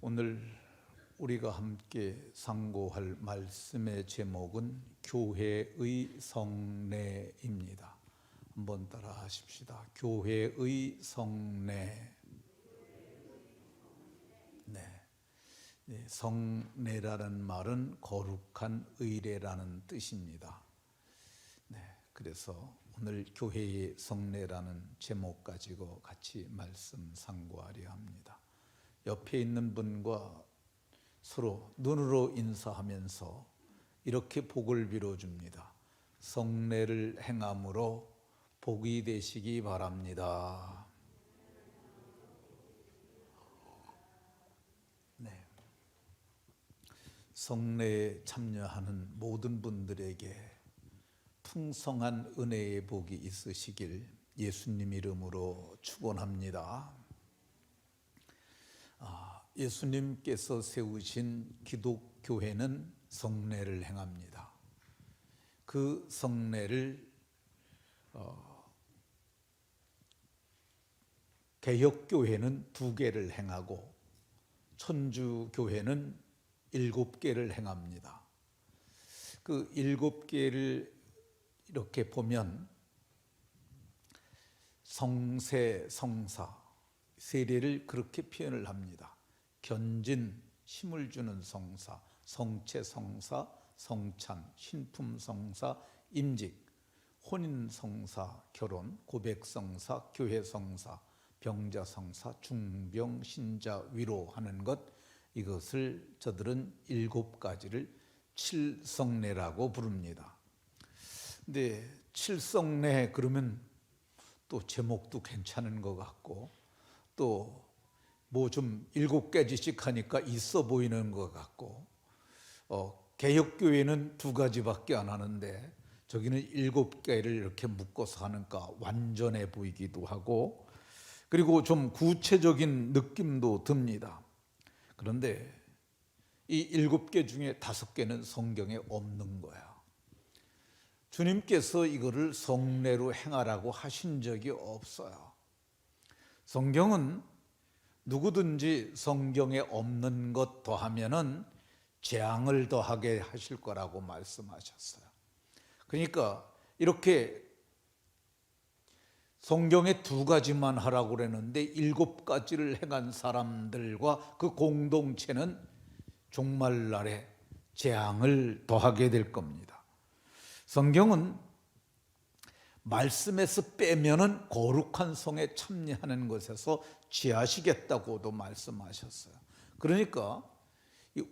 오늘 우리가 함께 상고할 말씀의 제목은 교회의 성례입니다. 한번 따라 하십시다. 교회의 성례. 성례라는 말은 거룩한 의례라는 뜻입니다. 그래서 오늘 교회의 성례라는 제목 가지고 같이 말씀 상고하려 합니다. 옆에 있는 분과 서로 눈으로 인사하면서 이렇게 복을 빌어줍니다. 성례를 행함으로 복이 되시기 바랍니다. 성례에 참여하는 모든 분들에게 풍성한 은혜의 복이 있으시길 예수님 이름으로 축원합니다. 예수님께서 세우신 기독교회는 성례를 행합니다. 그 성례를 개혁교회는 2개를 행하고 천주교회는 7개를 행합니다. 그 7개를 이렇게 보면 성세, 성사, 세례를 그렇게 표현을 합니다. 견진, 힘을 주는 성사, 성체 성사, 성찬, 신품 성사, 임직, 혼인 성사, 결혼, 고백 성사, 교회 성사, 병자 성사, 중병, 신자, 위로하는 것, 이것을 저들은 7가지를 칠성례라고 부릅니다. 근데 칠성례 그러면 또 제목도 괜찮은 것 같고 또 뭐 좀 7가지씩 하니까 있어 보이는 것 같고 개혁교회는 2가지밖에 안 하는데 저기는 7개를 이렇게 묶어서 하니까 완전해 보이기도 하고 그리고 좀 구체적인 느낌도 듭니다. 그런데 이 7개 중에 5개는 성경에 없는 거야. 주님께서 이거를 성례로 행하라고 하신 적이 없어요. 성경은 누구든지 성경에 없는 것 더하면은 재앙을 더하게 하실 거라고 말씀하셨어요. 그러니까 이렇게 성경에 2가지만 하라고 그랬는데 7가지를 행한 사람들과 그 공동체는 종말날에 재앙을 더하게 될 겁니다. 성경은 말씀에서 빼면은 거룩한 성에 참여하는 것에서 취하시겠다고도 말씀하셨어요. 그러니까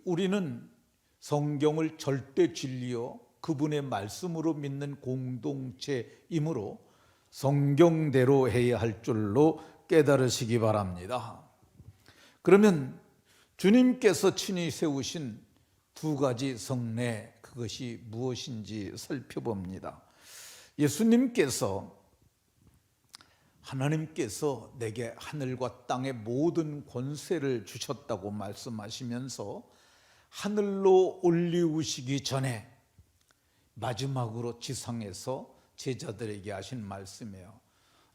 우리는 성경을 절대 진리요 그분의 말씀으로 믿는 공동체이므로 성경대로 해야 할 줄로 깨달으시기 바랍니다. 그러면 주님께서 친히 세우신 2가지 성례, 그것이 무엇인지 살펴봅니다. 하나님께서 내게 하늘과 땅의 모든 권세를 주셨다고 말씀하시면서 하늘로 올리우시기 전에 마지막으로 지상에서 제자들에게 하신 말씀이에요.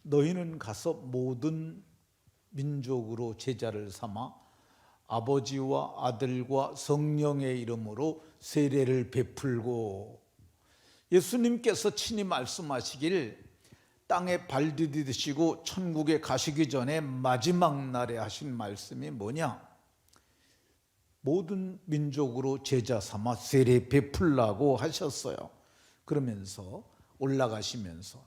너희는 가서 모든 민족으로 제자를 삼아 아버지와 아들과 성령의 이름으로 세례를 베풀고, 예수님께서 친히 말씀하시길 땅에 발 디디시고 천국에 가시기 전에 마지막 날에 하신 말씀이 뭐냐? 모든 민족으로 제자 삼아 세례 베풀라고 하셨어요. 그러면서 올라가시면서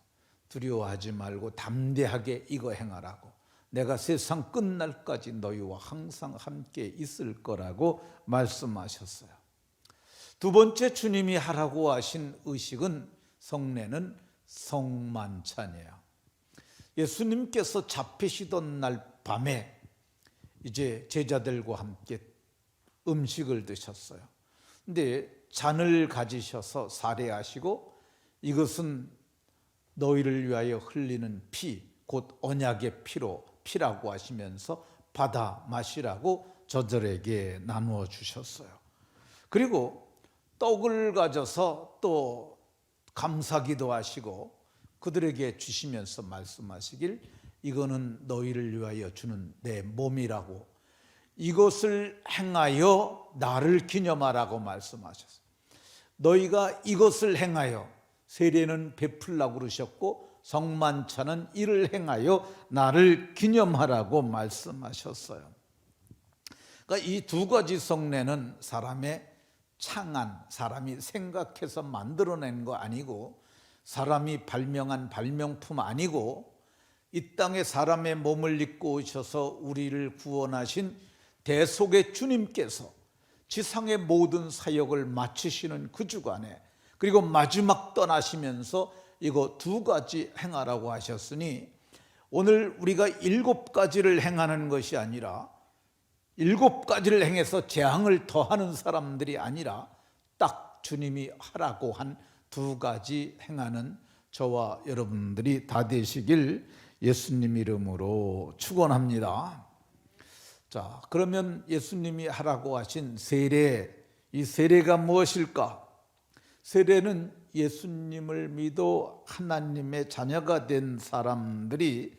두려워하지 말고 담대하게 이거 행하라고, 내가 세상 끝날까지 너희와 항상 함께 있을 거라고 말씀하셨어요. 2번째 주님이 하라고 하신 의식은 성례는 성만찬이에요. 예수님께서 잡히시던 날 밤에 이제 제자들과 함께 음식을 드셨어요. 근데 잔을 가지셔서 사례하시고 이것은 너희를 위하여 흘리는 피, 곧 언약의 피라고 하시면서 받아 마시라고 저들에게 나누어 주셨어요. 그리고 떡을 가져서 또 감사기도 하시고 그들에게 주시면서 말씀하시길 이거는 너희를 위하여 주는 내 몸이라고, 이것을 행하여 나를 기념하라고 말씀하셨어요. 너희가 이것을 행하여, 세례는 베풀라고 그러셨고 성만찬은 이를 행하여 나를 기념하라고 말씀하셨어요. 그러니까 이 두 가지 성례는 사람의 창안, 사람이 생각해서 만들어낸 거 아니고, 사람이 발명한 발명품 아니고, 이 땅에 사람의 몸을 입고 오셔서 우리를 구원하신 대속의 주님께서 지상의 모든 사역을 마치시는 그 주간에, 그리고 마지막 떠나시면서 이거 두 가지 행하라고 하셨으니, 오늘 우리가 7가지를 행하는 것이 아니라 7가지를 행해서 재앙을 더하는 사람들이 아니라 딱 주님이 하라고 한 2가지 행하는 저와 여러분들이 다 되시길 예수님 이름으로 축원합니다. 자, 그러면 예수님이 하라고 하신 세례, 이 세례가 무엇일까? 세례는 예수님을 믿어 하나님의 자녀가 된 사람들이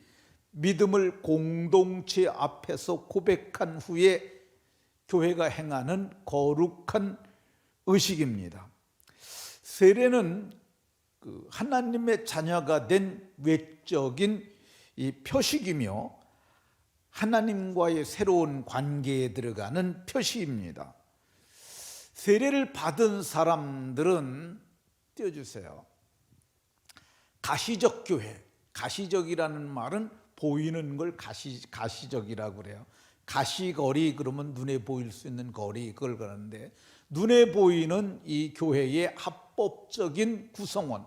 믿음을 공동체 앞에서 고백한 후에 교회가 행하는 거룩한 의식입니다. 세례는 하나님의 자녀가 된 외적인 이 표식이며 하나님과의 새로운 관계에 들어가는 표시입니다. 세례를 받은 사람들은 띄워주세요. 가시적 교회, 가시적이라는 말은 보이는 걸 가시적이라고 그래요. 가시거리 그러면 눈에 보일 수 있는 거리, 그걸 그러는데, 눈에 보이는 이 교회의 합법적인 구성원,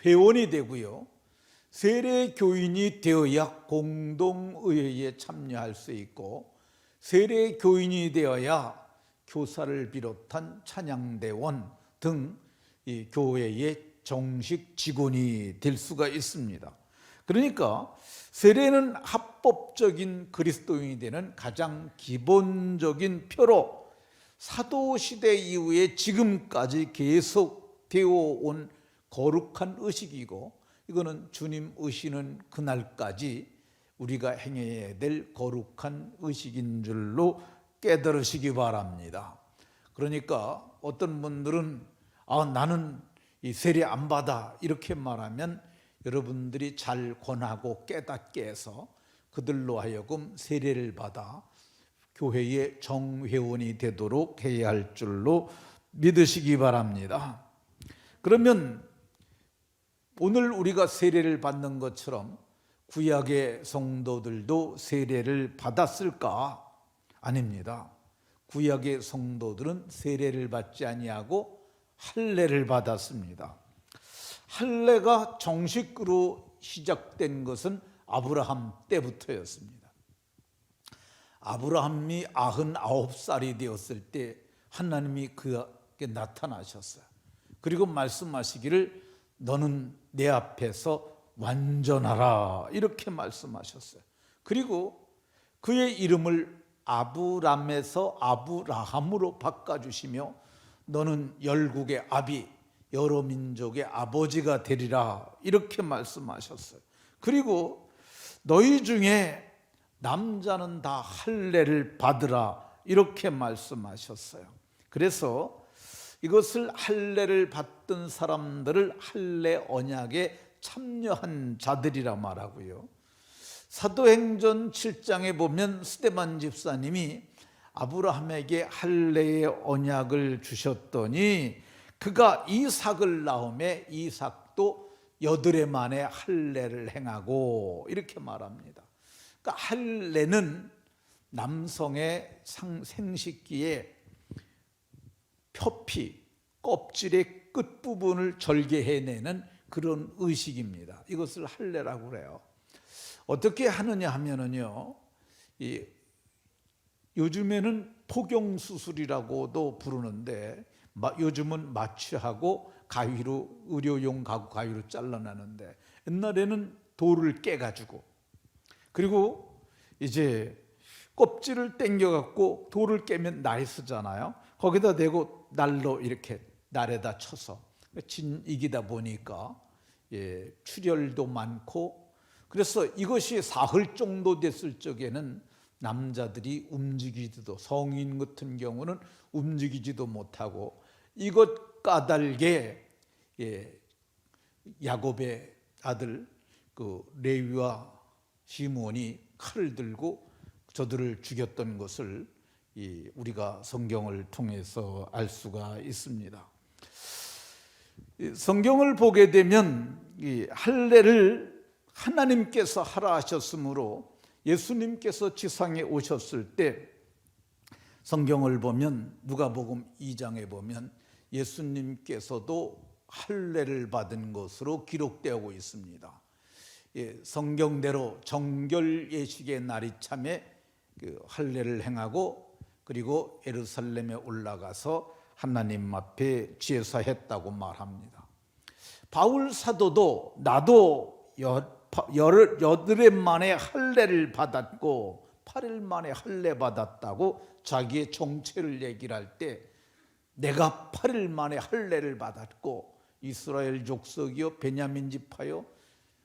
회원이 되고요, 세례 교인이 되어야 공동의회에 참여할 수 있고, 세례 교인이 되어야 교사를 비롯한 찬양대원 등 이 교회의 정식 직원이 될 수가 있습니다. 그러니까 세례는 합법적인 그리스도인이 되는 가장 기본적인 표로 사도시대 이후에 지금까지 계속되어 온 거룩한 의식이고, 이거는 주님 오시는 그날까지 우리가 행해야 될 거룩한 의식인 줄로 깨달으시기 바랍니다. 그러니까 어떤 분들은 나는 이 세례 안 받아 이렇게 말하면 여러분들이 잘 권하고 깨닫게 해서 그들로 하여금 세례를 받아 교회의 정회원이 되도록 해야 할 줄로 믿으시기 바랍니다. 그러면 오늘 우리가 세례를 받는 것처럼 구약의 성도들도 세례를 받았을까? 아닙니다. 구약의 성도들은 세례를 받지 아니하고 할례를 받았습니다. 할례가 정식으로 시작된 것은 아브라함 때부터였습니다. 아브라함이 99살이 되었을 때 하나님이 그에게 나타나셨어요. 그리고 말씀하시기를 너는 내 앞에서 완전하라 이렇게 말씀하셨어요. 그리고 그의 이름을 아브람에서 아브라함으로 바꿔주시며 너는 열국의 아비, 여러 민족의 아버지가 되리라 이렇게 말씀하셨어요. 그리고 너희 중에 남자는 다 할례를 받으라 이렇게 말씀하셨어요. 그래서 이것을 할례를 받던 사람들을 할례 언약에 참여한 자들이라 말하고요, 사도행전 7장에 보면 스데반 집사님이 아브라함에게 할례의 언약을 주셨더니 그가 이삭을 낳음에 이삭도 8해 만에 할례를 행하고 이렇게 말합니다. 그러니까 할례는 남성의 생식기에 표피, 껍질의 끝부분을 절개해내는 그런 의식입니다. 이것을 할례라고 그래요. 어떻게 하느냐 하면은요, 요즘에는 포경수술이라고도 부르는데, 요즘은 마취하고 가위로, 의료용 가위로 잘라내는데, 옛날에는 돌을 깨가지고, 그리고 이제 껍질을 당겨갖고 돌을 깨면 날이 쓰잖아요. 거기다 대고 날로 이렇게 날에다 쳐서 진이기다 보니까 출혈도 많고, 그래서 이것이 사흘 정도 됐을 적에는 남자들이 움직이지도, 성인 같은 경우는 움직이지도 못하고, 이것 까닭에 야곱의 아들 그 레위와 시므온이 칼을 들고 저들을 죽였던 것을 우리가 성경을 통해서 알 수가 있습니다. 성경을 보게 되면 이 할례를 하나님께서 하라 하셨으므로 예수님께서 지상에 오셨을 때 성경을 보면 누가복음 2장에 보면 예수님께서도 할례를 받은 것으로 기록되고 있습니다. 성경대로 정결 예식의 날이 참에 할례를 행하고 그리고 예루살렘에 올라가서 하나님 앞에 제사했다고 말합니다. 바울 사도도 나도 열흘 만에 할례를 받았고 8일 만에 할례 받았다고 자기의 정체를 얘기를 할 때 내가 8일 만에 할례를 받았고 이스라엘 족속이요 베냐민 지파요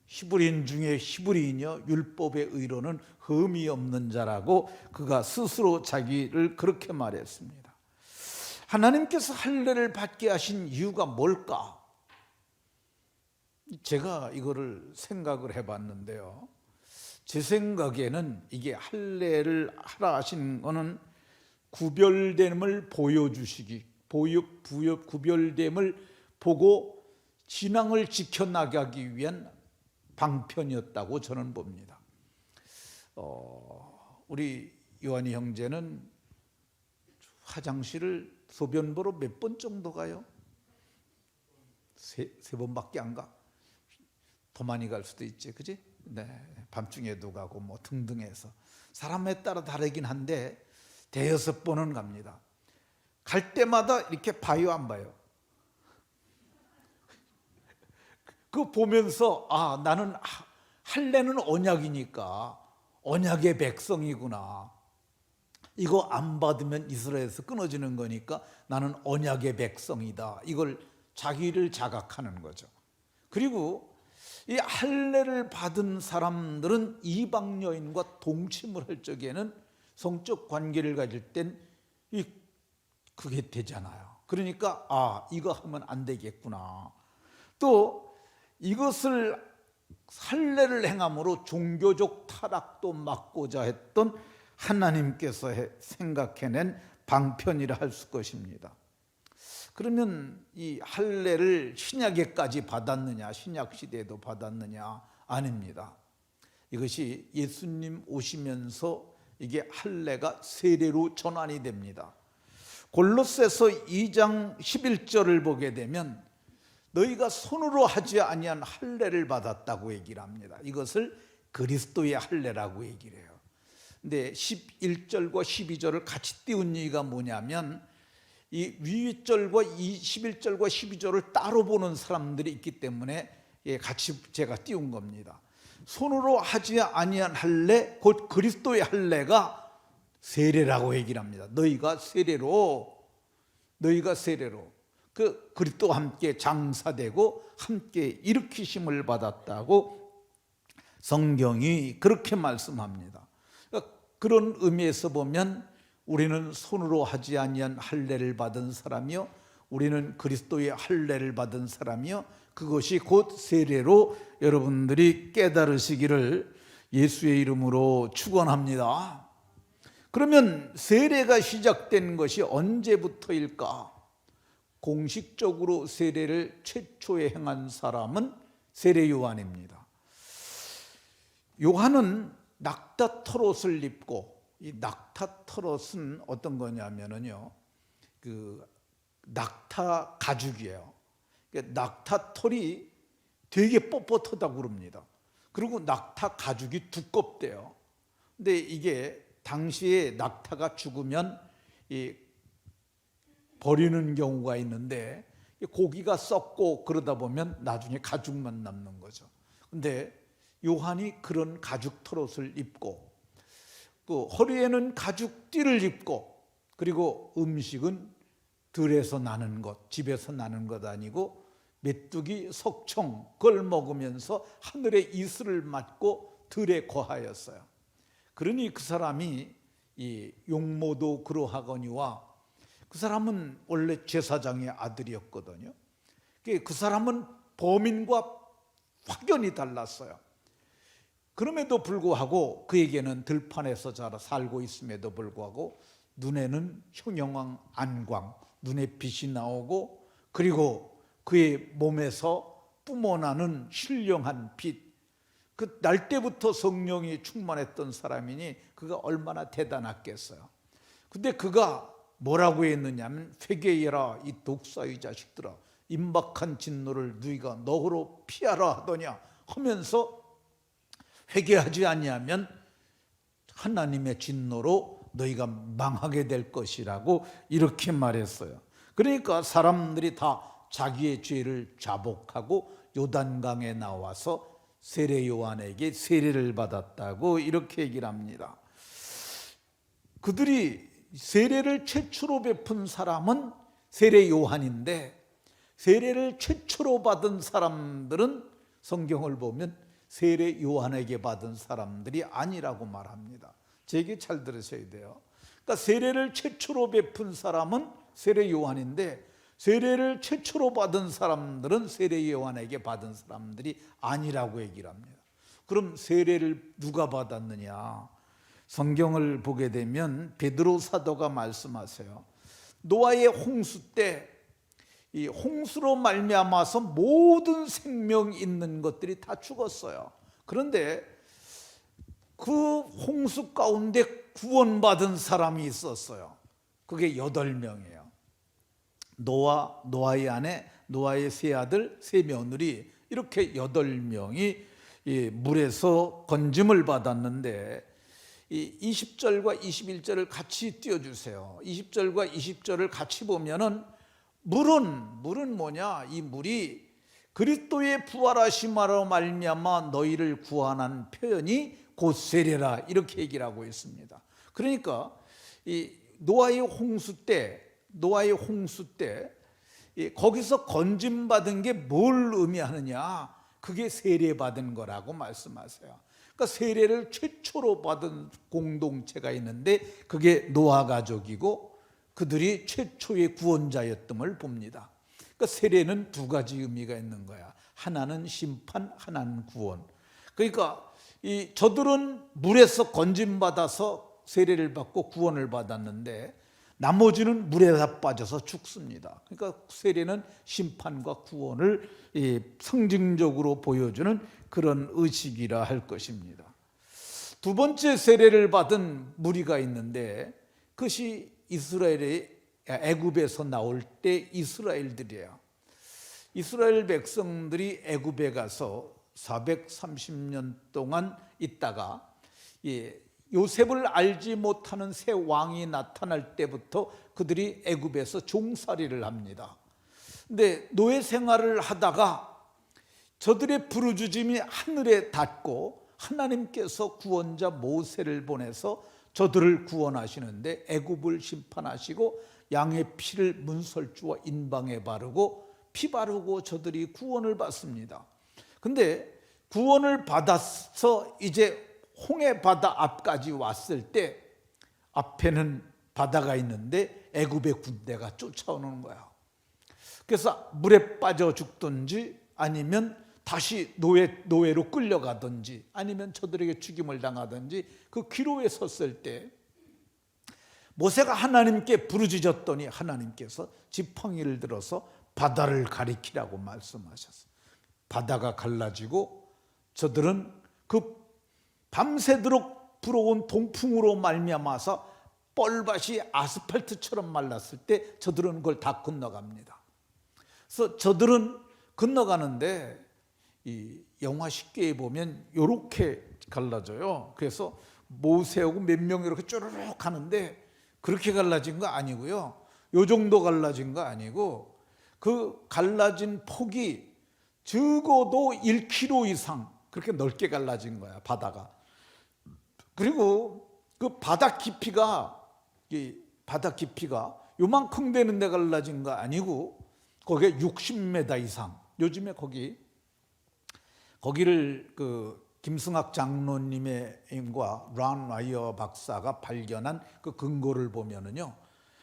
히브리인 중에 히브리인이요 율법의 의로는 흠이 없는 자라고 그가 스스로 자기를 그렇게 말했습니다. 하나님께서 할례를 받게 하신 이유가 뭘까? 제가 이거를 생각을 해봤는데요. 제 생각에는 이게 할례를 하라 하신 거는 구별됨을 보여주시기, 구별됨을 보고 신앙을 지켜나가기 위한 방편이었다고 저는 봅니다. 우리 요한이 형제는 화장실을 소변 보러 몇 번 정도 가요? 세 번밖에 안 가? 더 많이 갈 수도 있지, 그지? 네, 밤중에도 가고 뭐 등등 해서 사람에 따라 다르긴 한데 대여섯 번은 갑니다. 갈 때마다 이렇게 봐요, 안 봐요? 그거 보면서 나는 할례는 언약이니까 언약의 백성이구나. 이거 안 받으면 이스라엘에서 끊어지는 거니까 나는 언약의 백성이다. 이걸 자기를 자각하는 거죠. 그리고 이 할례를 받은 사람들은 이방 여인과 동침을 할 적에는 성적 관계를 가질 땐 그게 되잖아요. 그러니까 이거 하면 안 되겠구나. 또 이것을 할례를 행함으로 종교적 타락도 막고자 했던 하나님께서 생각해낸 방편이라 할 것입니다. 그러면 이 할례를 신약에까지 받았느냐, 신약 시대에도 받았느냐? 아닙니다. 이것이 예수님 오시면서 이게 할례가 세례로 전환이 됩니다. 골로새서 2장 11절을 보게 되면 너희가 손으로 하지 아니한 할례를 받았다고 얘기를 합니다. 이것을 그리스도의 할례라고 얘기를 해요. 근데 11절과 12절을 같이 띄운 이유가 뭐냐면 이 위의 절과 11절과 12절을 따로 보는 사람들이 있기 때문에 같이 제가 띄운 겁니다. 손으로 하지 아니한 할례, 곧 그리스도의 할례가 세례라고 얘기를 합니다. 너희가 세례로 그 그리스도와 함께 장사되고 함께 일으키심을 받았다고 성경이 그렇게 말씀합니다. 그러니까 그런 의미에서 보면 우리는 손으로 하지 아니한 할례를 받은 사람이요, 우리는 그리스도의 할례를 받은 사람이요, 그것이 곧 세례로 여러분들이 깨달으시기를 예수의 이름으로 축원합니다. 그러면 세례가 시작된 것이 언제부터일까? 공식적으로 세례를 최초에 행한 사람은 세례 요한입니다. 요한은 낙타털옷을 입고, 이 낙타털옷은 어떤 거냐면요, 그 낙타 가죽이에요. 낙타털이 되게 뻣뻣하다고 그럽니다. 그리고 낙타 가죽이 두껍대요. 근데 이게 당시에 낙타가 죽으면 버리는 경우가 있는데 고기가 썩고 그러다 보면 나중에 가죽만 남는 거죠. 근데 요한이 그런 가죽 털옷을 입고 그 허리에는 가죽띠를 입고, 그리고 음식은 들에서 나는 것, 집에서 나는 것 아니고 메뚜기, 석청 그걸 먹으면서 하늘의 이슬을 맞고 들에 거하였어요. 그러니 그 사람이 이 용모도 그러하거니와 그 사람은 원래 제사장의 아들이었거든요. 그 사람은 범인과 확연히 달랐어요. 그럼에도 불구하고 그에게는 들판에서 자라 살고 있음에도 불구하고 눈에는 형형한 안광, 눈에 빛이 나오고 그리고 그의 몸에서 뿜어나는 신령한 빛, 그 날 때부터 성령이 충만했던 사람이니 그가 얼마나 대단했겠어요. 근데 그가 뭐라고 했느냐면 회개해라 이 독사의 자식들아, 임박한 진노를 너희가 너로 피하라 하더냐 하면서 회개하지 아니하면 하나님의 진노로 너희가 망하게 될 것이라고 이렇게 말했어요. 그러니까 사람들이 다 자기의 죄를 자복하고 요단강에 나와서 세례 요한에게 세례를 받았다고 이렇게 얘기를 합니다. 그들이 세례를 최초로 베푼 사람은 세례 요한인데 세례를 최초로 받은 사람들은 성경을 보면 세례 요한에게 받은 사람들이 아니라고 말합니다. 제 얘기 잘 들으셔야 돼요. 그러니까 세례를 최초로 베푼 사람은 세례 요한인데 세례를 최초로 받은 사람들은 세례 요한에게 받은 사람들이 아니라고 얘기를 합니다. 그럼 세례를 누가 받았느냐? 성경을 보게 되면 베드로 사도가 말씀하세요. 노아의 홍수 때 이 홍수로 말미암아서 모든 생명 있는 것들이 다 죽었어요. 그런데 그 홍수 가운데 구원받은 사람이 있었어요. 그게 8명이에요. 노아의 아내, 노아의 세 아들, 세 며느리, 이렇게 8명이 물에서 건짐을 받았는데 이 20절과 21절을 같이 띄워주세요. 20절과 20절을 같이 보면은 물은 뭐냐? 이 물이 그리스도의 부활하심으로 말미암아 너희를 구원한 표현이 곧 세례라 이렇게 얘기를 하고 있습니다. 그러니까 이 노아의 홍수 때 거기서 건짐받은 게 뭘 의미하느냐? 그게 세례받은 거라고 말씀하세요. 그러니까 세례를 최초로 받은 공동체가 있는데 그게 노아 가족이고 그들이 최초의 구원자였음을 봅니다. 그러니까 세례는 두 가지 의미가 있는 거야. 하나는 심판, 하나는 구원. 그러니까 저들은 물에서 건짐받아서 세례를 받고 구원을 받았는데 나머지는 물에 다 빠져서 죽습니다. 그러니까 세례는 심판과 구원을 상징적으로 보여주는 그런 의식이라 할 것입니다. 두 번째 세례를 받은 무리가 있는데 그것이 이스라엘의 애굽에서 나올 때 이스라엘들이에요. 이스라엘 백성들이 애굽에 가서 430년 동안 있다가 요셉을 알지 못하는 새 왕이 나타날 때부터 그들이 애굽에서 종살이를 합니다. 근데 노예 생활을 하다가 저들의 부르짖음이 하늘에 닿고 하나님께서 구원자 모세를 보내서 저들을 구원하시는데 애굽을 심판하시고 양의 피를 문설주와 인방에 바르고 피 바르고 저들이 구원을 받습니다. 근데 구원을 받아서 이제 홍해 바다 앞까지 왔을 때 앞에는 바다가 있는데 애굽의 군대가 쫓아오는 거야. 그래서 물에 빠져 죽든지 아니면 다시 노예로 끌려가든지 아니면 저들에게 죽임을 당하든지 그 기로에 섰을 때 모세가 하나님께 부르짖었더니 하나님께서 지팡이를 들어서 바다를 가리키라고 말씀하셨어요. 바다가 갈라지고 저들은 그 밤새도록 불어온 동풍으로 말미암아서 뻘밭이 아스팔트처럼 말랐을 때 저들은 그걸 다 건너갑니다. 그래서 저들은 건너가는데 이 영화 10개에 보면 이렇게 갈라져요. 그래서 모세하고 몇 명 이렇게 쪼르륵 가는데 그렇게 갈라진 거 아니고요. 요 정도 갈라진 거 아니고 그 갈라진 폭이 적어도 1km 이상 그렇게 넓게 갈라진 거야, 바다가. 그리고 그 바다 깊이가 요만큼 되는 데 갈라진 거 아니고 거기에 60m 이상. 요즘에 거기를 그 김승학 장로님과 란 와이어 박사가 발견한 그 근거를 보면은요,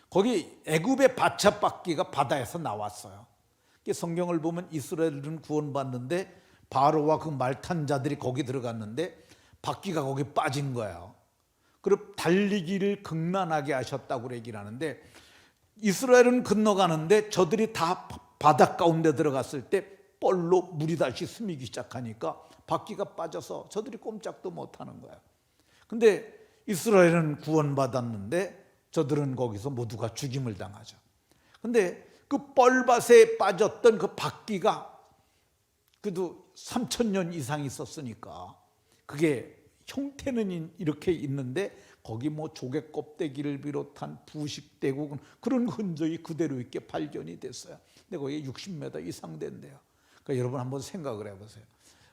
거기 애굽의 바차바퀴가 바다에서 나왔어요. 성경을 보면 이스라엘은 구원받는데 바로와 그 말 탄 자들이 거기 들어갔는데 바퀴가 거기 빠진 거예요. 그리고 달리기를 극난하게 하셨다고 얘기를 하는데, 이스라엘은 건너가는데 저들이 다 바다 가운데 들어갔을 때 뻘로 물이 다시 스미기 시작하니까 바퀴가 빠져서 저들이 꼼짝도 못하는 거예요. 근데 이스라엘은 구원받았는데 저들은 거기서 모두가 죽임을 당하죠. 근데 그 뻘밭에 빠졌던 그 바퀴가 그래도 3,000년 이상 있었으니까 그게 형태는 이렇게 있는데 거기 뭐 조개 껍데기를 비롯한 부식되고 그런 흔적이 그대로 있게 발견이 됐어요. 근데 거기 60m 이상 된대요. 그러니까 여러분 한번 생각을 해보세요.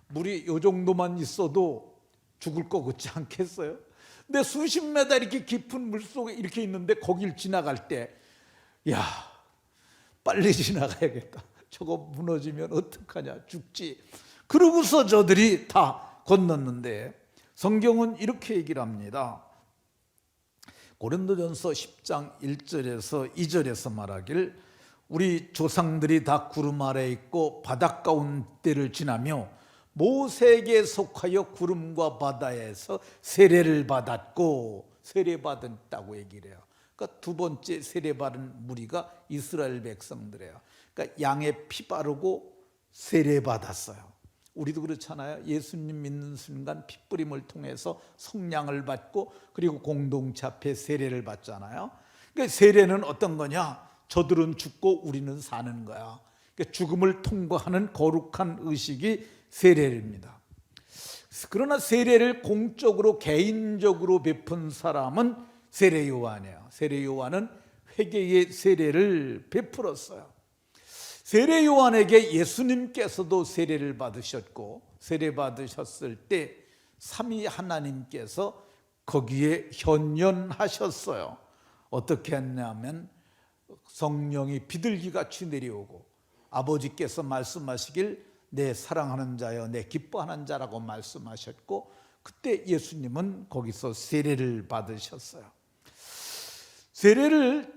물이 이 정도만 있어도 죽을 것 같지 않겠어요? 근데 수십 메다 이렇게 깊은 물 속에 이렇게 있는데 거길 지나갈 때, 야, 빨리 지나가야겠다. 저거 무너지면 어떡하냐, 죽지. 그러고서 저들이 다 건넜는데, 성경은 이렇게 얘기를 합니다. 고린도전서 10장 1절에서 2절에서 말하길, 우리 조상들이 다 구름 아래에 있고 바닷 가운데를 지나며 모세에게 속하여 구름과 바다에서 세례를 받았고, 세례받았다고 얘기를 해요. 그러니까 두 번째 세례받은 무리가 이스라엘 백성들이에요. 그러니까 양의 피 바르고 세례받았어요. 우리도 그렇잖아요. 예수님 믿는 순간 핏부림을 통해서 성량을 받고 그리고 공동체 앞에 세례를 받잖아요. 그러니까 세례는 어떤 거냐? 저들은 죽고 우리는 사는 거야. 그러니까 죽음을 통과하는 거룩한 의식이 세례입니다. 그러나 세례를 공적으로 개인적으로 베푼 사람은 세례 요한이에요. 세례 요한은 회개의 세례를 베풀었어요. 세례 요한에게 예수님께서도 세례를 받으셨고, 세례 받으셨을 때 삼위 하나님께서 거기에 현현하셨어요. 어떻게 했냐면 성령이 비둘기같이 내려오고 아버지께서 말씀하시길 내 사랑하는 자여 내 기뻐하는 자라고 말씀하셨고, 그때 예수님은 거기서 세례를 받으셨어요. 세례를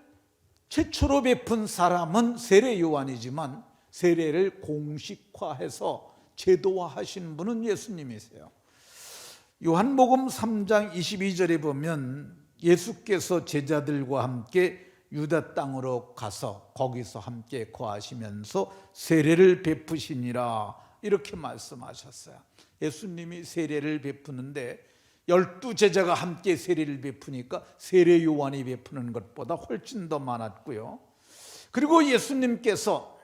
최초로 베푼 사람은 세례 요한이지만 세례를 공식화해서 제도화하신 분은 예수님이세요. 요한복음 3장 22절에 보면 예수께서 제자들과 함께 유다 땅으로 가서 거기서 함께 거하시면서 세례를 베푸시니라, 이렇게 말씀하셨어요. 예수님이 세례를 베푸는데 12제자가 함께 세례를 베푸니까 세례 요한이 베푸는 것보다 훨씬 더 많았고요. 그리고 예수님께서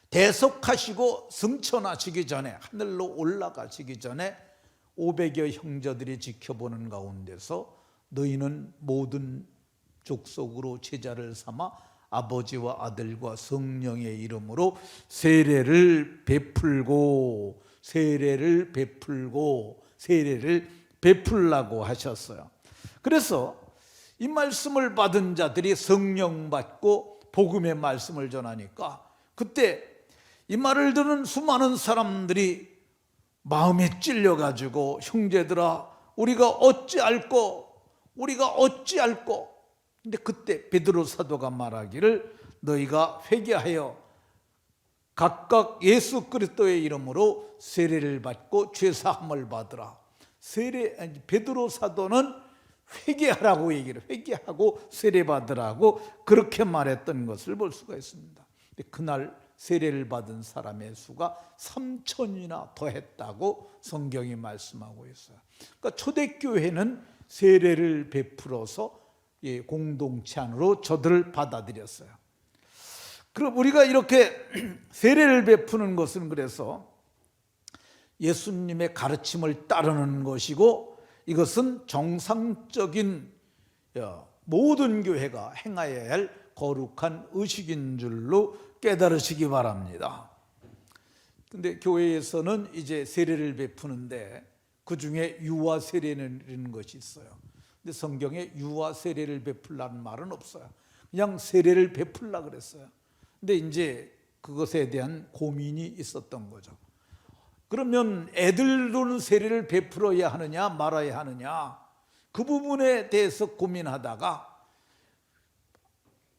대속하시고 승천하시기 전에, 하늘로 올라가시기 전에 500여 형제들이 지켜보는 가운데서 너희는 모든 족속으로 제자를 삼아 아버지와 아들과 성령의 이름으로 세례를 베풀고 세례를 베풀라고 하셨어요. 그래서 이 말씀을 받은 자들이 성령 받고 복음의 말씀을 전하니까 그때 이 말을 듣는 수많은 사람들이 마음에 찔려가지고 형제들아 우리가 어찌할꼬. 근데 그때 베드로 사도가 말하기를 너희가 회개하여 각각 예수 그리스도의 이름으로 세례를 받고 죄사함을 받으라. 베드로 사도는 회개하라고 회개하고 세례 받으라고 그렇게 말했던 것을 볼 수가 있습니다. 그날 세례를 받은 사람의 수가 3,000이나 더했다고 성경이 말씀하고 있어요. 그러니까 초대교회는 세례를 베풀어서 공동체 안으로 저들을 받아들였어요. 그럼 우리가 이렇게 세례를 베푸는 것은 그래서 예수님의 가르침을 따르는 것이고, 이것은 정상적인 모든 교회가 행해야 할 거룩한 의식인 줄로 깨달으시기 바랍니다. 근데 교회에서는 이제 세례를 베푸는데 그 중에 유아 세례라는 것이 있어요. 근데 성경에 유아 세례를 베풀라는 말은 없어요. 그냥 세례를 베풀라 그랬어요. 근데 이제 그것에 대한 고민이 있었던 거죠. 그러면 애들로는 세례를 베풀어야 하느냐 말아야 하느냐, 그 부분에 대해서 고민하다가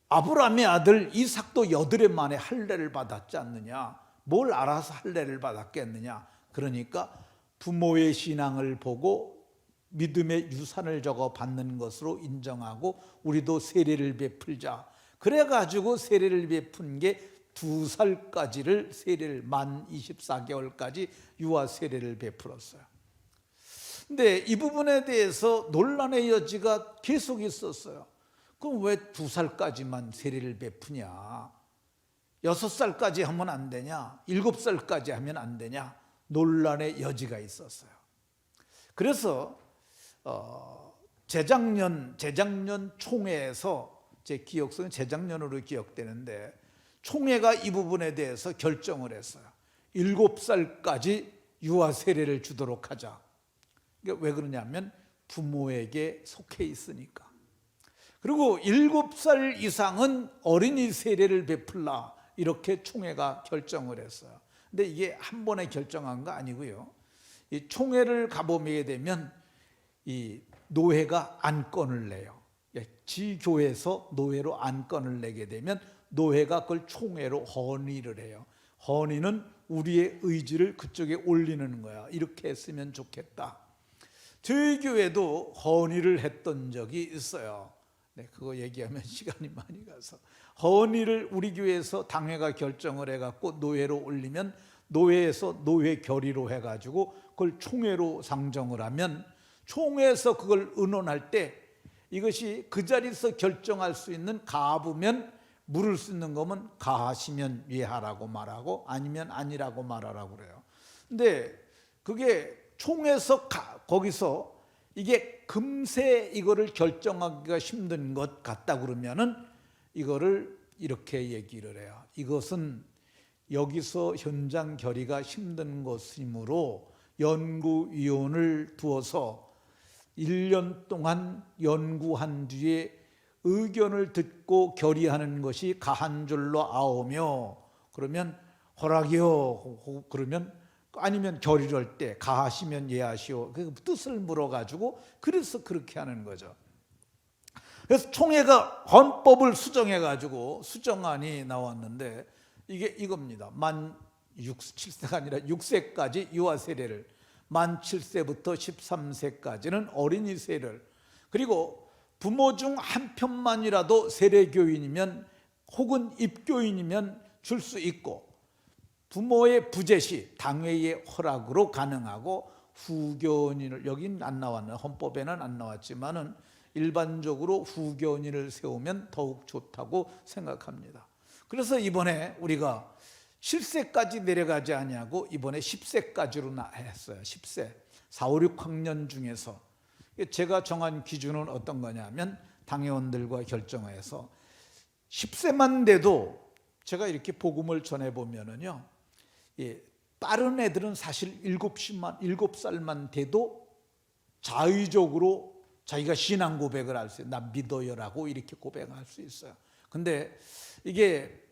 아브라함의 아들 이삭도 여드레 만에 할례를 받았지 않느냐, 뭘 알아서 할례를 받았겠느냐. 그러니까 부모의 신앙을 보고 믿음의 유산을 적어 받는 것으로 인정하고 우리도 세례를 베풀자. 그래가지고 세례를 베푼 게 2살까지를 세례를 만 24개월까지 유아 세례를 베풀었어요. 근데 이 부분에 대해서 논란의 여지가 계속 있었어요. 그럼 왜 2살까지만 세례를 베푸냐? 6살까지 하면 안 되냐? 7살까지 하면 안 되냐? 논란의 여지가 있었어요. 그래서 재작년 총회에서, 제 기억속은 재작년으로 기억되는데, 총회가 이 부분에 대해서 결정을 했어요. 7살까지 유아 세례를 주도록 하자. 왜 그러냐면 부모에게 속해 있으니까. 그리고 7살 이상은 어린이 세례를 베풀라, 이렇게 총회가 결정을 했어요. 근데 이게 한 번에 결정한 거 아니고요. 이 총회를 가보게 되면 이 노회가 안건을 내요. 지교에서 노회로 안건을 내게 되면 노회가 그걸 총회로 헌의를 해요. 헌의는 우리의 의지를 그쪽에 올리는 거야. 이렇게 했으면 좋겠다. 저희 교회도 헌의를 했던 적이 있어요. 네, 그거 얘기하면 시간이 많이 가서, 헌의를 우리 교회에서 당회가 결정을 해갖고 노회로 올리면 노회에서 노회 결의로 해가지고 그걸 총회로 상정을 하면, 총회에서 그걸 의논할 때 이것이 그 자리에서 결정할 수 있는 가부면, 물을 수 있는 거면 가하시면 예하라고 말하고 아니면 아니라고 말하라고 그래요. 근데 그게 총회에서 거기서 이게 금세 이거를 결정하기가 힘든 것 같다 그러면은 이거를 이렇게 얘기를 해요. 이것은 여기서 현장 결의가 힘든 것이므로 연구위원을 두어서 1년 동안 연구한 뒤에 의견을 듣고 결의하는 것이 가한 줄로 아오며, 그러면 허락이요, 그러면 아니면 결의를 할 때 가하시면 예하시오, 그 뜻을 물어가지고 그래서 그렇게 하는 거죠. 그래서 총회가 헌법을 수정해가지고 수정안이 나왔는데 이게 이겁니다. 만 7세가 아니라 6세까지 유아 세례를, 만 7세부터 13세까지는 어린이 세례를, 그리고 부모 중 한 편만이라도 세례교인이면 혹은 입교인이면 줄 수 있고, 부모의 부재시 당회의 허락으로 가능하고, 후견인을, 여긴 안 나왔네요. 헌법에는 안 나왔지만은 일반적으로 후견인을 세우면 더욱 좋다고 생각합니다. 그래서 이번에 우리가 7세까지 내려가지 아니하고 이번에 10세까지로 했어요. 10세 4, 5, 6학년 중에서 제가 정한 기준은 어떤 거냐면, 당회원들과 결정해서 10세만 돼도, 제가 이렇게 복음을 전해보면은요, 다른 애들은 사실 7살만 돼도 자의적으로 자기가 신앙 고백을 할 수 있어요. 나 믿어요라고 이렇게 고백할 수 있어요. 근데 이게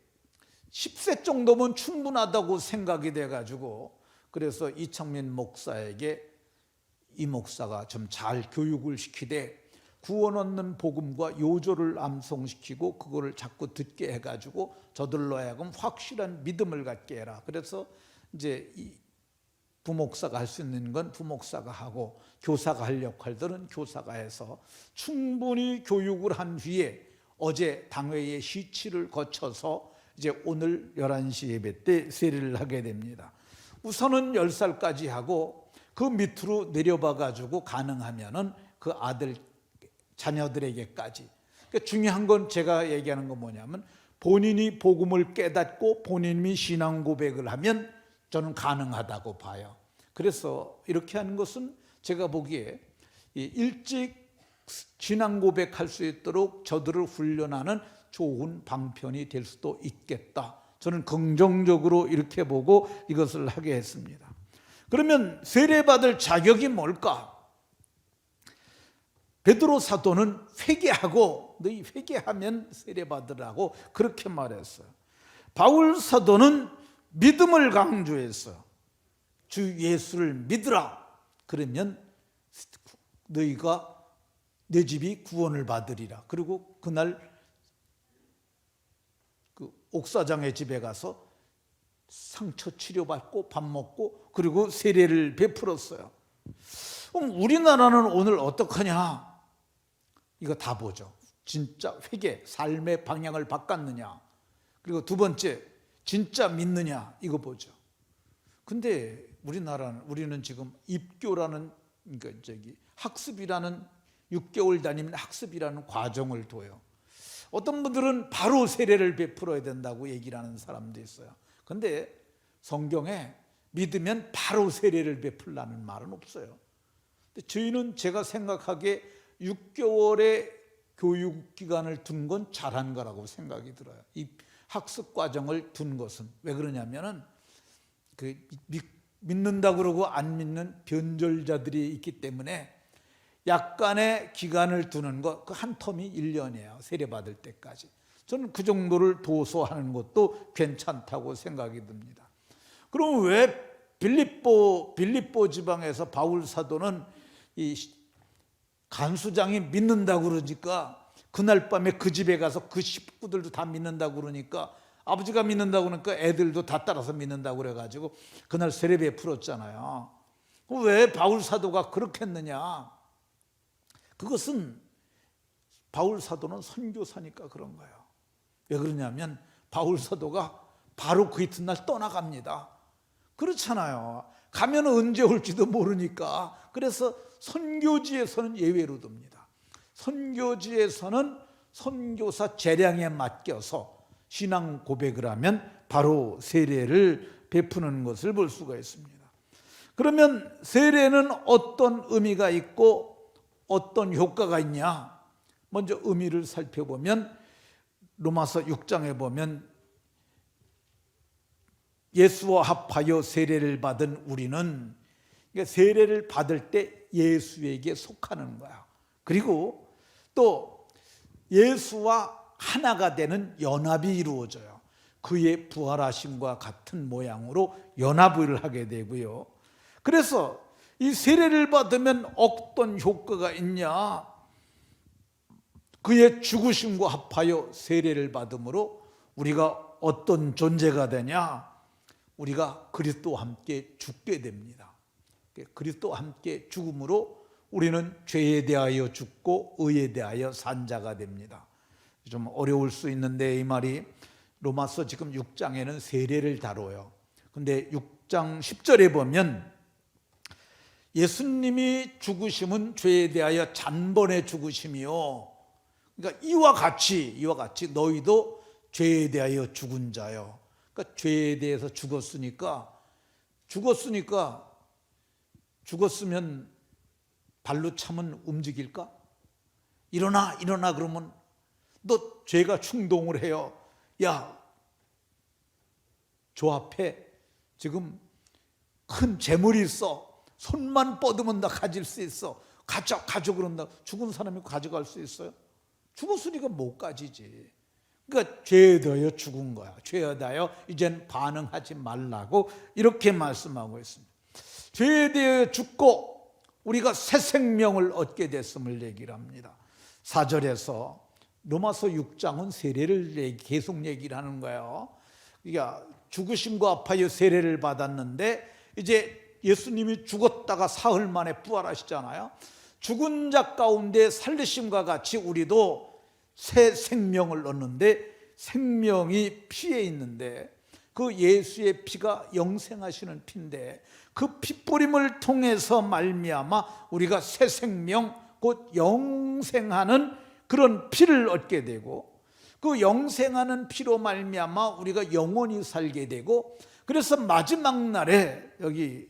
10세 정도면 충분하다고 생각이 돼가지고, 그래서 이창민 목사에게 이 목사가 좀 잘 교육을 시키되 구원 얻는 복음과 요조를 암송시키고 그거를 자꾸 듣게 해가지고 저들로 하여금 확실한 믿음을 갖게 해라. 그래서 이제 이 부목사가 할 수 있는 건 부목사가 하고, 교사가 할 역할들은 교사가 해서 충분히 교육을 한 뒤에 어제 당회의 시치를 거쳐서 이제 오늘 11시 예배 때 세례를 하게 됩니다. 우선은 10살까지 하고 그 밑으로 내려봐 가지고 가능하면은 그 아들 자녀들에게까지. 그러니까 중요한 건 제가 얘기하는 건 뭐냐면, 본인이 복음을 깨닫고 본인이 신앙 고백을 하면 저는 가능하다고 봐요. 그래서 이렇게 하는 것은 제가 보기에 일찍 신앙 고백할 수 있도록 저들을 훈련하는 좋은 방편이 될 수도 있겠다. 저는 긍정적으로 이렇게 보고 이것을 하게 했습니다. 그러면 세례받을 자격이 뭘까? 베드로 사도는 회개하고 너희 회개하면 세례받으라고 그렇게 말했어요. 바울 사도는 믿음을 강조했어요. 주 예수를 믿으라. 그러면 너희가 내 집이 구원을 받으리라. 그리고 그날 그 옥사장의 집에 가서 상처 치료받고 밥 먹고 그리고 세례를 베풀었어요. 그럼 우리나라는 오늘 어떡하냐? 이거 다 보죠. 진짜 회개, 삶의 방향을 바꿨느냐? 그리고 두 번째, 진짜 믿느냐? 이거 보죠. 근데 우리는 지금 입교라는, 그러니까 학습이라는 6개월 다니면 학습이라는 과정을 둬요. 어떤 분들은 바로 세례를 베풀어야 된다고 얘기를 하는 사람도 있어요. 근데 성경에 믿으면 바로 세례를 베풀라는 말은 없어요. 근데 저희는 제가 생각하기에 6개월의 교육기간을 둔 건 잘한 거라고 생각이 들어요. 이 학습 과정을 둔 것은 왜 그러냐면은 믿는다 그러고 안 믿는 변절자들이 있기 때문에 약간의 기간을 두는 것, 그 한 텀이 1년이에요. 세례받을 때까지. 저는 그 정도를 도소하는 것도 괜찮다고 생각이 듭니다. 그럼 왜 빌립보 지방에서 바울 사도는 이 간수장이 믿는다고 그러니까 그날 밤에 그 집에 가서 그 식구들도 다 믿는다고 그러니까 아버지가 믿는다고 그러니까 애들도 다 따라서 믿는다고 그래가지고 그날 세례 베풀었잖아요. 왜 바울 사도가 그렇게 했느냐? 그것은 바울 사도는 선교사니까 그런 거예요. 왜 그러냐면 바울 사도가 바로 그 이튿날 떠나갑니다. 그렇잖아요. 가면 언제 올지도 모르니까. 그래서 선교지에서는 예외로 둡니다. 선교지에서는 선교사 재량에 맡겨서 신앙 고백을 하면 바로 세례를 베푸는 것을 볼 수가 있습니다. 그러면 세례는 어떤 의미가 있고 어떤 효과가 있냐? 먼저 의미를 살펴보면 로마서 6장에 보면 예수와 합하여 세례를 받은 우리는, 그러니까 세례를 받을 때 예수에게 속하는 거야. 그리고 또 예수와 하나가 되는 연합이 이루어져요. 그의 부활하심과 같은 모양으로 연합을 하게 되고요. 그래서 이 세례를 받으면 어떤 효과가 있냐? 그의 죽으심과 합하여 세례를 받음으로 우리가 어떤 존재가 되냐? 우리가 그리스도와 함께 죽게 됩니다. 그리스도와 함께 죽음으로 우리는 죄에 대하여 죽고 의에 대하여 산 자가 됩니다. 좀 어려울 수 있는데 이 말이 로마서 지금 6장에는 세례를 다뤄요. 근데 6장 10절에 보면 예수님이 죽으심은 죄에 대하여 단번에 죽으심이요. 그러니까 이와 같이 너희도 죄에 대하여 죽은 자요. 그러니까 죄에 대해서 죽었으면 발로 차면 움직일까? 일어나 그러면 너 죄가 충동을 해요. 야, 저 앞에 지금 큰 재물이 있어. 손만 뻗으면 다 가질 수 있어. 가져 그런다. 죽은 사람이 가져갈 수 있어요? 죽었으니까 못 가지지. 그러니까 죄에 대하여 죽은 거야. 죄에 대하여 이젠 반응하지 말라고 이렇게 말씀하고 있습니다. 죄에 대하여 죽고 우리가 새 생명을 얻게 됐음을 얘기를 합니다. 4절에서 로마서 6장은 세례를 계속 얘기를 하는 거예요. 그러니까 죽으심과 합하여 세례를 받았는데 이제 예수님이 죽었다가 사흘 만에 부활하시잖아요. 죽은 자 가운데 살리심과 같이 우리도 새 생명을 얻는데 생명이 피에 있는데 그 예수의 피가 영생하시는 피인데 그 피뿌림을 통해서 말미암아 우리가 새 생명 곧 영생하는 그런 피를 얻게 되고 그 영생하는 피로 말미암아 우리가 영원히 살게 되고 그래서 마지막 날에 여기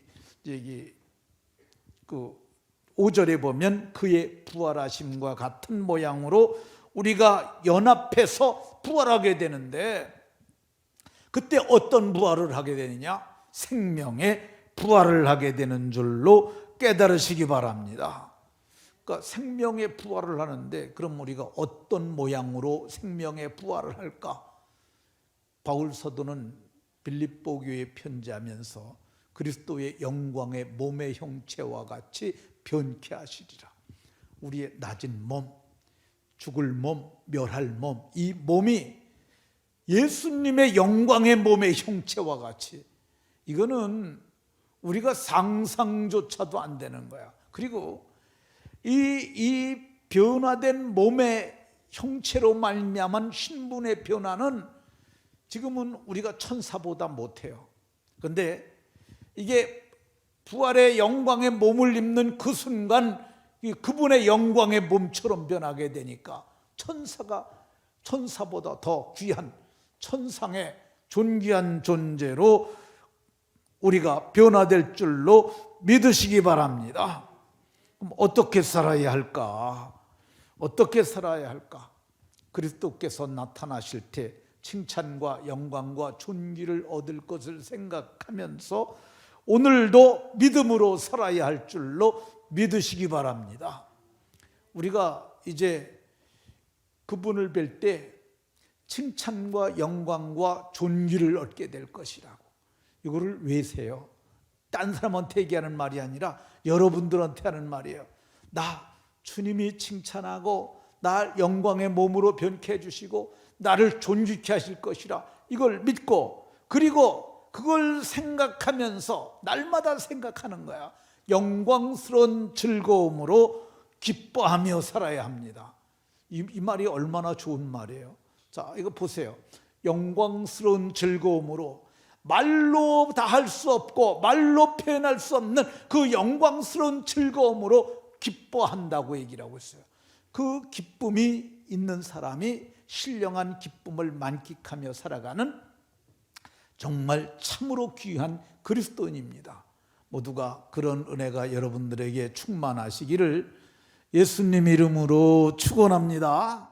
그 5절에 보면 그의 부활하심과 같은 모양으로 우리가 연합해서 부활하게 되는데 그때 어떤 부활을 하게 되느냐? 생명의 부활을 하게 되는 줄로 깨달으시기 바랍니다. 그러니까 생명의 부활을 하는데 그럼 우리가 어떤 모양으로 생명의 부활을 할까? 바울 사도는 빌립보 교회에 편지하면서 그리스도의 영광의 몸의 형체와 같이 변케 하시리라. 우리의 낮은 몸, 죽을 몸, 멸할 몸, 이 몸이 예수님의 영광의 몸의 형체와 같이, 이거는 우리가 상상조차도 안 되는 거야. 그리고 이 변화된 몸의 형체로 말미암은 신분의 변화는 지금은 우리가 천사보다 못해요. 그런데 이게 부활의 영광의 몸을 입는 그 순간 그분의 영광의 몸처럼 변하게 되니까 천사보다 더 귀한 천상의 존귀한 존재로 우리가 변화될 줄로 믿으시기 바랍니다. 그럼 어떻게 살아야 할까? 어떻게 살아야 할까? 그리스도께서 나타나실 때 칭찬과 영광과 존귀를 얻을 것을 생각하면서 오늘도 믿음으로 살아야 할 줄로 믿으시기 바랍니다. 우리가 이제 그분을 뵐 때 칭찬과 영광과 존귀를 얻게 될 것이라고. 이거를 외세요. 딴 사람한테 얘기하는 말이 아니라 여러분들한테 하는 말이에요. 나 주님이 칭찬하고 나 영광의 몸으로 변케 해주시고 나를 존귀케 하실 것이라, 이걸 믿고, 그리고 그걸 생각하면서 날마다 생각하는 거야. 영광스러운 즐거움으로 기뻐하며 살아야 합니다. 이 말이 얼마나 좋은 말이에요. 자, 이거 보세요. 영광스러운 즐거움으로, 말로 다 할 수 없고 말로 표현할 수 없는 그 영광스러운 즐거움으로 기뻐한다고 얘기를 하고 있어요. 그 기쁨이 있는 사람이 신령한 기쁨을 만끽하며 살아가는 정말 참으로 귀한 그리스도인입니다. 모두가 그런 은혜가 여러분들에게 충만하시기를 예수님 이름으로 축원합니다.